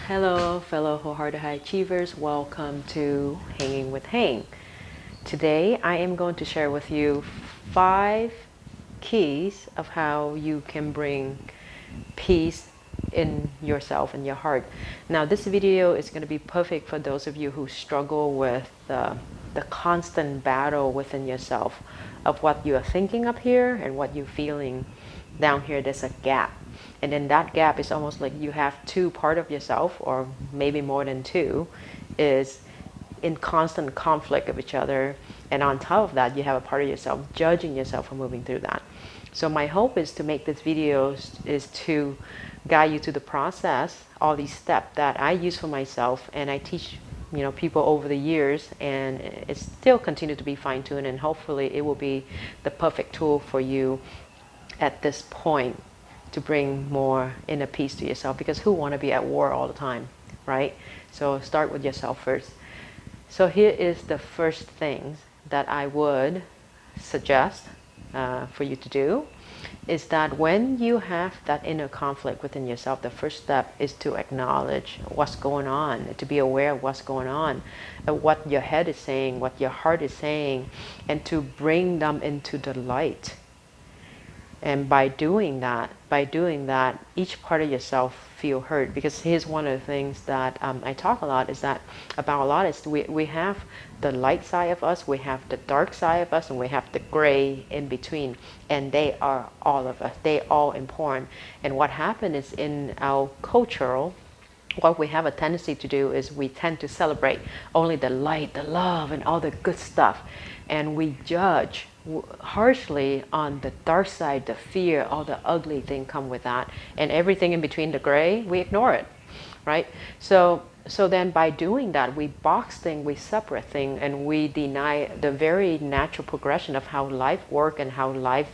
Hello, fellow wholehearted high achievers. Welcome to Hanging with Hang. Today, I am going to share with you 5 keys of how you can bring peace in yourself and your heart. Now, this video is going to be perfect for those of you who struggle with the constant battle within yourself of what you are thinking up here and what you're feeling down here. There's a gap. And then that gap is almost like you have two part of yourself, or maybe more than two, is in constant conflict with each other. And on top of that, you have a part of yourself judging yourself for moving through that. So my hope is to make this video is to guide you through the process, all these steps that I use for myself, and I teach people over the years, and it still continue to be fine-tuned, and hopefully it will be the perfect tool for you at this point to bring more inner peace to yourself, because who want to be at war all the time, right? So start with yourself first. So here is the first thing that I would suggest for you to do, is that when you have that inner conflict within yourself, the first step is to acknowledge what's going on, to be aware of what's going on, what your head is saying, what your heart is saying, and to bring them into the light. And by doing that, each part of yourself feel heard. Because here's one of the things that I talk a lot is that about a lot is we have the light side of us, we have the dark side of us, and we have the gray in between. And they are all of us. They all important. And what happened is in our cultural, what we have a tendency to do is we tend to celebrate only the light, the love, and all the good stuff. And we judge harshly on the dark side, the fear, all the ugly thing come with that. And everything in between the gray, we ignore it, right? So then by doing that, we box thing, we separate thing, and we deny the very natural progression of how life works and how life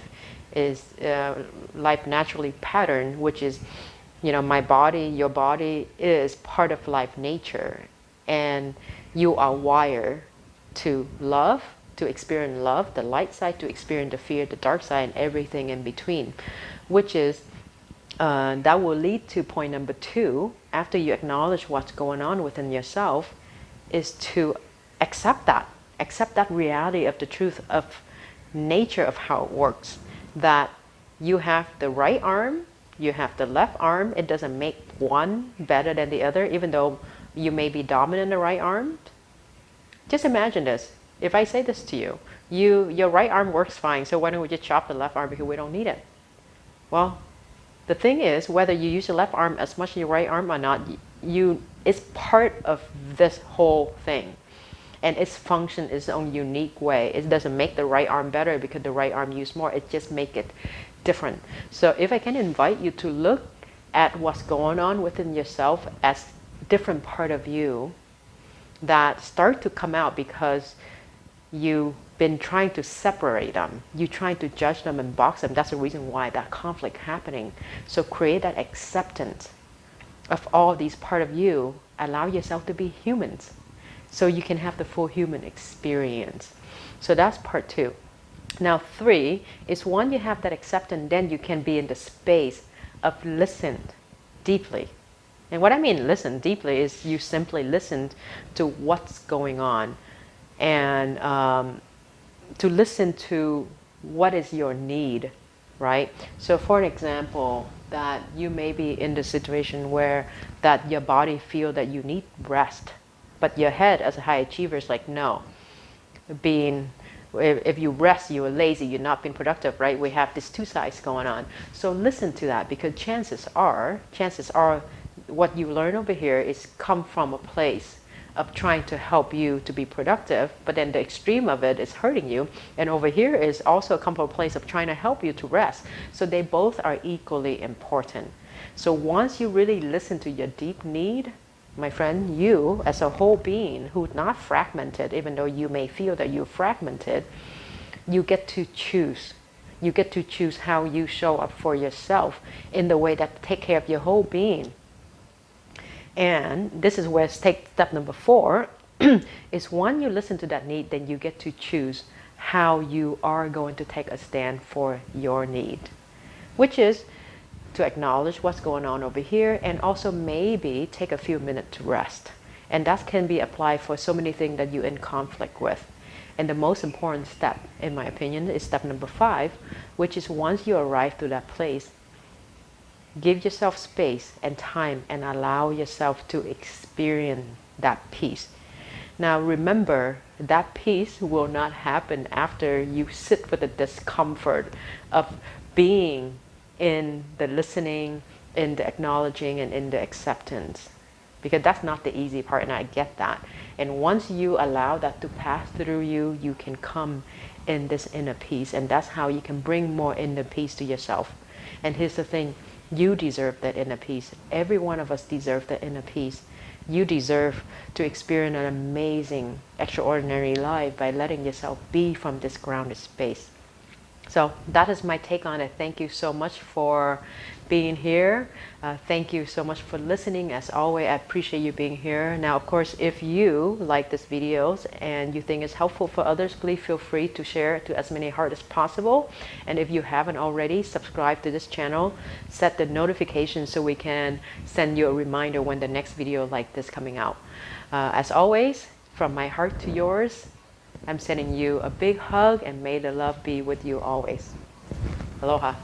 is, life naturally patterned, which is, my body, your body is part of life nature, and you are wired to love, to experience love, the light side, to experience the fear, the dark side, and everything in between, which is, that will lead to point number 2, after you acknowledge what's going on within yourself, is to accept that reality of the truth of nature of how it works, that you have the right arm, you have the left arm. It doesn't make one better than the other, even though you may be dominant in the right arm. Just imagine this. If I say this to you, your right arm works fine, so why don't we just chop the left arm because we don't need it? Well, the thing is, whether you use the left arm as much as your right arm or not, it's part of this whole thing. And its function is its own unique way. It doesn't make the right arm better because the right arm used more. It just makes it different. So if I can invite you to look at what's going on within yourself as different part of you that start to come out because you've been trying to separate them. You're trying to judge them and box them. That's the reason why that conflict happening. So create that acceptance of all these part of you. Allow yourself to be humans, so you can have the full human experience. So that's part 2. Now 3 is, when you have that acceptance, then you can be in the space of listen deeply. And what I mean listen deeply is you simply listen to what's going on, and to listen to what is your need, right? So for an example, that you may be in the situation where that your body feel that you need rest, but your head as a high achiever is like, no, if you rest, you're lazy, you're not being productive, right? We have these two sides going on. So listen to that, because chances are what you learn over here is come from a place of trying to help you to be productive, but then the extreme of it is hurting you. And over here is also come from a place of trying to help you to rest. So they both are equally important. So once you really listen to your deep need, my friend, you as a whole being who's not fragmented, even though you may feel that you're fragmented, you get to choose. You get to choose how you show up for yourself in the way that take care of your whole being. And this is where take step number 4 is, when you listen to that need, then you get to choose how you are going to take a stand for your need, which is to acknowledge what's going on over here, and also maybe take a few minutes to rest. And that can be applied for so many things that you're in conflict with. And the most important step, in my opinion, is step number 5, which is once you arrive to that place, give yourself space and time and allow yourself to experience that peace. Now remember, that peace will not happen after you sit with the discomfort of being in the listening, in the acknowledging, and in the acceptance. Because that's not the easy part, and I get that. And once you allow that to pass through you, you can come in this inner peace, and that's how you can bring more inner peace to yourself. And here's the thing, you deserve that inner peace. Every one of us deserves that inner peace. You deserve to experience an amazing, extraordinary life by letting yourself be from this grounded space. So that is my take on it. Thank you so much for being here. Thank you so much for listening. As always, I appreciate you being here. Now, of course, if you like this videos and you think it's helpful for others, please feel free to share it to as many hearts as possible. And if you haven't already, subscribe to this channel. Set the notification so we can send you a reminder when the next video like this coming out. As always, from my heart to yours, I'm sending you a big hug, and may the love be with you always. Aloha.